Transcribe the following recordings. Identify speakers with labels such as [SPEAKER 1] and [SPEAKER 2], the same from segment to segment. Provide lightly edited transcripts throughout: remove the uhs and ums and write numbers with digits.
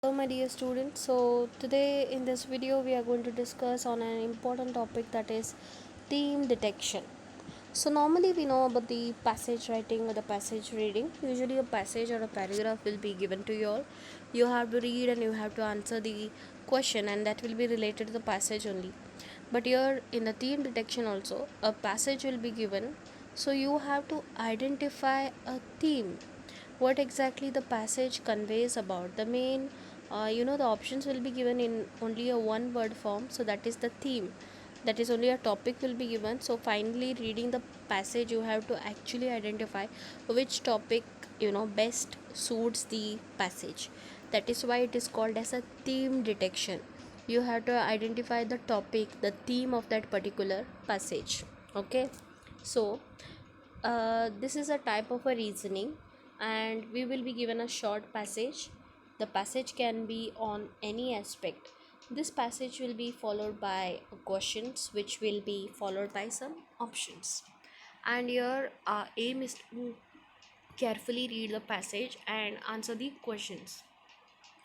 [SPEAKER 1] Hello my dear students. So today in this video we are going to discuss on an important topic, that is theme detection. So normally we know about the passage writing or the passage reading. Usually a passage or a paragraph will be given to you all. You have to read and you have to answer the question, and that will be related to the passage only. But here in the theme detection also a passage will be given. So you have to identify a theme, what exactly the passage conveys about the main. The options will be given in only a one word form, so that is the theme, that is only a topic will be given. So finally reading the passage you have to actually identify which topic best suits the passage. That is why it is called as a theme detection. You have to identify the topic, the theme of that particular passage. Okay, so this is a type of a reasoning, and we will be given a short passage. The passage can be on any aspect. This passage will be followed by questions, which will be followed by some options. And your aim is to carefully read the passage and answer the questions.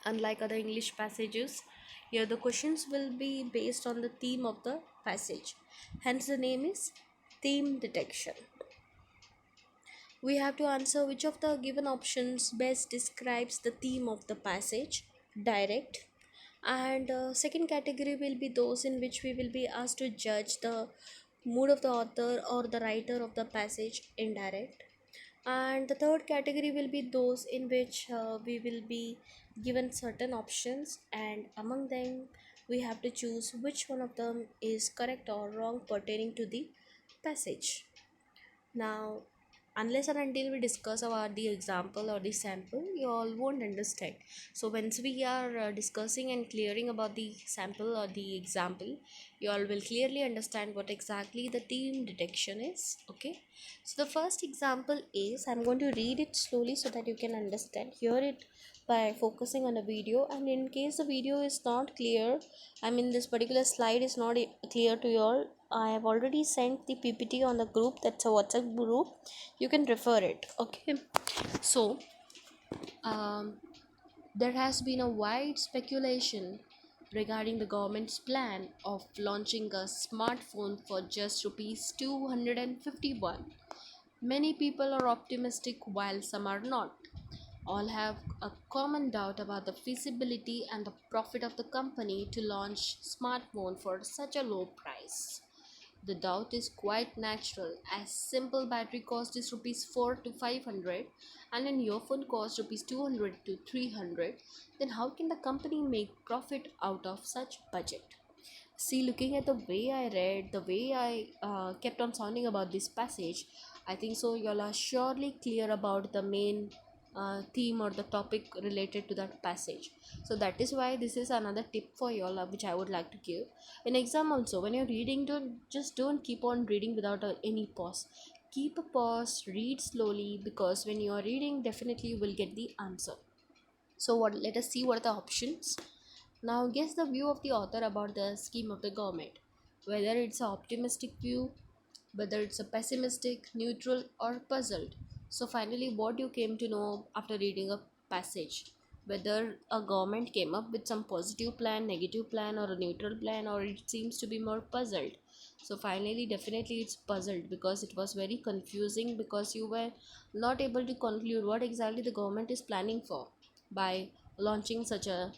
[SPEAKER 1] Unlike other English passages, here the questions will be based on the theme of the passage. Hence, the name is theme detection. We have to answer which of the given options best describes the theme of the passage. Direct. And second category will be those in which we will be asked to judge the mood of the author or the writer of the passage. Indirect. And the third category will be those in which we will be given certain options, and among them we have to choose which one of them is correct or wrong pertaining to the passage. Now, unless and until we discuss about the example or the sample, you all won't understand. So once we are discussing and clearing about the sample or the example, you all will clearly understand what exactly the theme detection is. Okay, so the first example is, I'm going to read it slowly so that you can understand. Hear it by focusing on a video, and in case the video is not clear, I mean this particular slide is not clear to you all, I have already sent the PPT on the group, that's a WhatsApp group, you can refer it. Okay, so um, there has been a wide speculation regarding the government's plan of launching a smartphone for just rupees 251. Many people are optimistic while some are not. All have a common doubt about the feasibility and the profit of the company to launch smartphone for such a low price. The doubt is quite natural, as simple battery cost is rupees 4 to 500 and an earphone cost rupees 200 to 300. Then how can the company make profit out of such budget? See, looking at the way I read, the way I kept on sounding about this passage, I think so y'all are surely clear about the main theme or the topic related to that passage. So that is why this is another tip for y'all, which I would like to give. In exam also, when you're reading, don't keep on reading without any pause. Keep a pause, read slowly, because when you are reading, definitely you will get the answer. So what? Let us see what are the options. Now, guess the view of the author about the scheme of the government. Whether it's an optimistic view, whether it's a pessimistic, neutral, or puzzled. So, finally, what you came to know after reading a passage, whether a government came up with some positive plan, negative plan, or a neutral plan, or it seems to be more puzzled. So, finally, definitely it's puzzled because it was very confusing, because you were not able to conclude what exactly the government is planning for by launching such a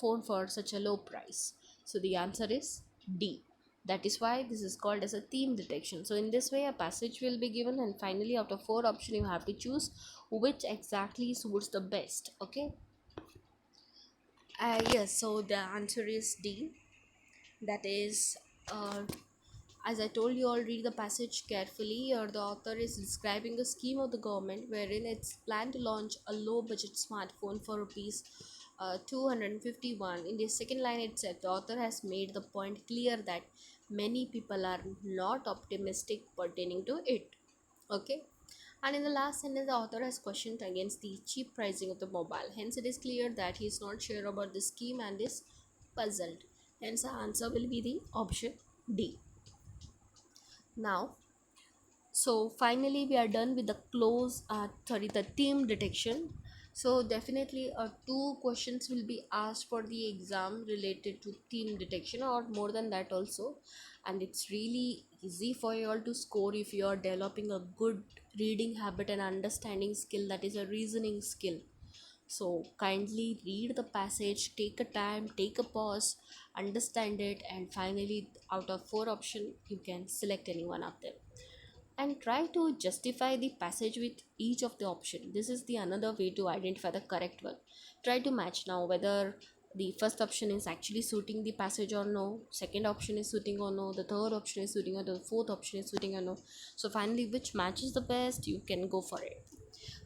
[SPEAKER 1] phone for such a low price. So the answer is D. That is why this is called as a theme detection. So in this way a passage will be given, and finally after four options you have to choose which exactly suits the best. Okay, yes, so the answer is D. That is, as I told you all, read the passage carefully, or the author is describing a scheme of the government wherein it's planned to launch a low budget smartphone for rupees 251. In the second line it said the author has made the point clear that many people are not optimistic pertaining to it. Okay. And in the last sentence, the author has questioned against the cheap pricing of the mobile. Hence, it is clear that he is not sure about the scheme and is puzzled. Hence, the answer will be the option D. Now, so finally we are done with the the theme detection. So definitely two questions will be asked for the exam related to theme detection or more than that also, and it's really easy for you all to score if you are developing a good reading habit and understanding skill, that is a reasoning skill. So kindly read the passage, take a time, take a pause, understand it, and finally out of four options you can select any one of them and try to justify the passage with each of the option. This is the another way to identify the correct one. Try to match now whether the first option is actually suiting the passage or no, second option is suiting or no, the third option is suiting or the fourth option is suiting or no. So finally which matches the best, you can go for it.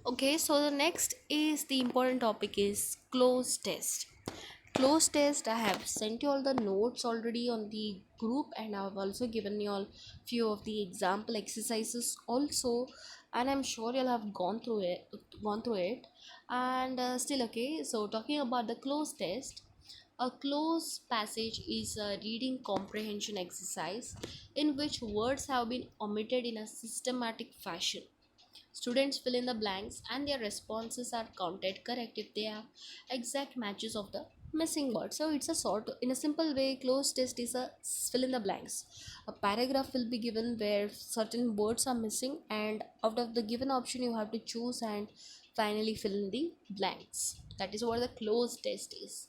[SPEAKER 1] Okay, so the next is the important topic is close test. Close test, I have sent you all the notes already on the group, and I've also given you all few of the example exercises also, and I'm sure you'll have gone through it and still okay. So talking about the close test, a close passage is a reading comprehension exercise in which words have been omitted in a systematic fashion. Students fill in the blanks and their responses are counted correct if they have exact matches of the missing word. So it's a sort in a simple way, close test is a fill in the blanks. A paragraph will be given where certain words are missing, and out of the given option you have to choose and finally fill in the blanks. That is what the close test is.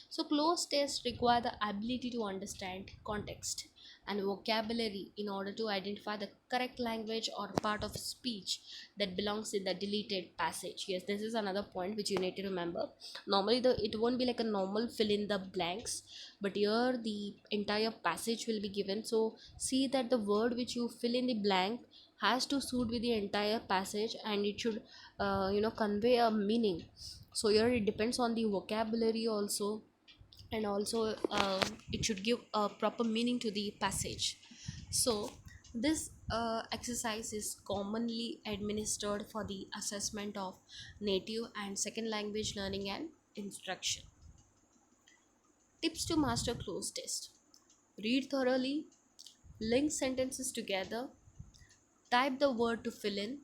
[SPEAKER 1] So close tests require the ability to understand context and vocabulary in order to identify the correct language or part of speech that belongs in the deleted passage. Yes, this is another point which you need to remember. Normally it won't be like a normal fill in the blanks, but here the entire passage will be given. So see that the word which you fill in the blank has to suit with the entire passage, and it should convey a meaning. So here it depends on the vocabulary also, and also it should give a proper meaning to the passage. So this exercise is commonly administered for the assessment of native and second language learning and instruction. Tips to master close test: read thoroughly, link sentences together, type the word to fill in,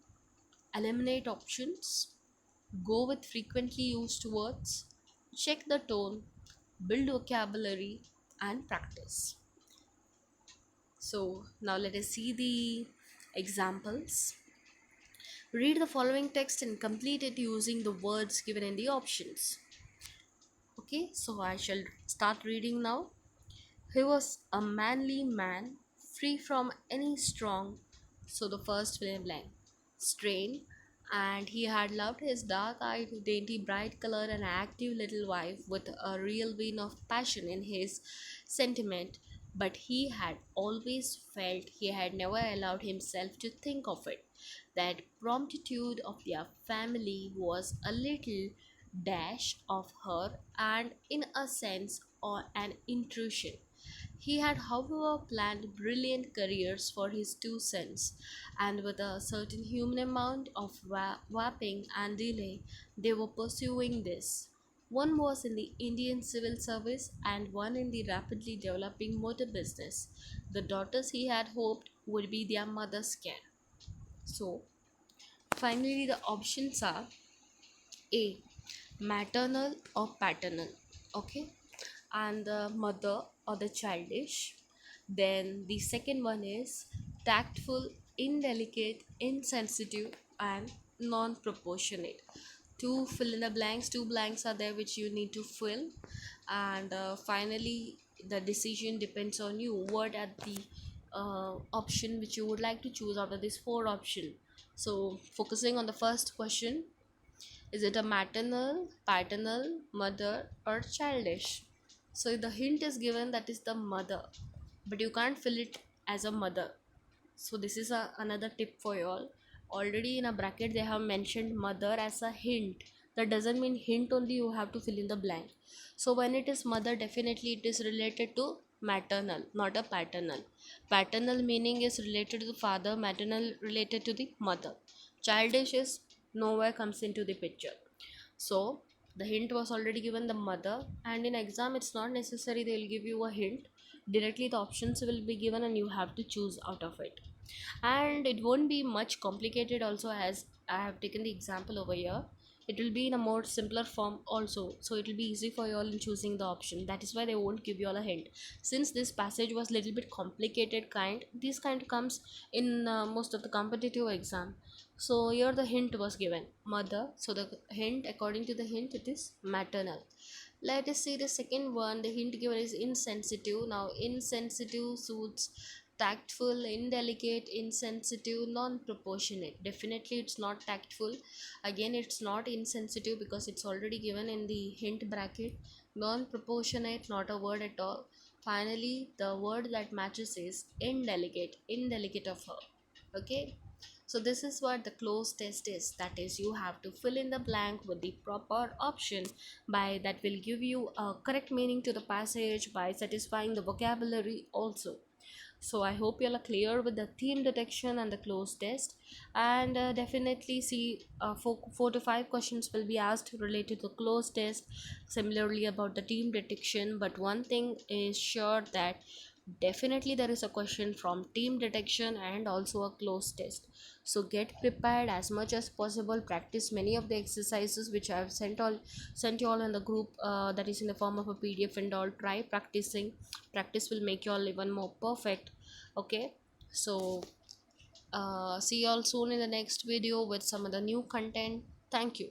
[SPEAKER 1] eliminate options, go with frequently used words, check the tone, build vocabulary, and practice. So now let us see the examples. Read the following text and complete it using the words given in the options. Okay, so I shall start reading now. He was a manly man, free from any strong. So the first fill in blank. Strain, and he had loved his dark-eyed, dainty, bright-colored, and active little wife with a real vein of passion in his sentiment. But he had always felt he had never allowed himself to think of it. That promptitude of their family was a little dash of her, and in a sense, or an intrusion. He had, however, planned brilliant careers for his two sons, and with a certain human amount of whopping and delay, they were pursuing this. One was in the Indian civil service, and one in the rapidly developing motor business. The daughters he had hoped would be their mother's care. So, finally, the options are A, maternal or paternal, okay, and the mother or the childish. Then the second one is tactful, indelicate, insensitive, and non proportionate. Two fill in the blanks, two blanks are there which you need to fill, and finally, the decision depends on you. What are the option which you would like to choose out of this four option? So, focusing on the first question, is it a maternal, paternal, mother, or childish? So the hint is given that is the mother, but you can't fill it as a mother. So this is another tip for you all. Already in a bracket they have mentioned mother as a hint. That doesn't mean hint only you have to fill in the blank. So when it is mother, definitely it is related to maternal, not a paternal. Paternal meaning is related to the father, maternal related to the mother. Childish is nowhere comes into the picture. So the hint was already given the mother, and in exam it's not necessary they'll give you a hint. Directly the options will be given and you have to choose out of it. And it won't be much complicated also, as I have taken the example over here. it will be in a more simpler form also, so it will be easy for you all in choosing the option. That is why they won't give you all a hint. Since this passage was little bit complicated kind, this kind comes in most of the competitive exam. So here the hint was given mother, so the hint, according to the hint, it is maternal. Let us see the second one. The hint given is insensitive. Now insensitive suits tactful, indelicate, insensitive, non-proportionate. Definitely it's not tactful. Again, it's not insensitive because it's already given in the hint bracket. Non-proportionate, not a word at all. Finally, the word that matches is indelicate, indelicate of her. Okay, so this is what the cloze test is. That is, you have to fill in the blank with the proper option by that will give you a correct meaning to the passage by satisfying the vocabulary also. So I hope you are clear with the theme detection and the cloze test, and definitely see four to five questions will be asked related to the cloze test, similarly about the theme detection. But one thing is sure, that definitely there is a question from team detection and also a cloze test. So get prepared as much as possible, practice many of the exercises which I have sent you all in the group, that is in the form of a PDF and all. Try practicing. Practice will make you all even more perfect. Okay, so see you all soon in the next video with some other new content. Thank you.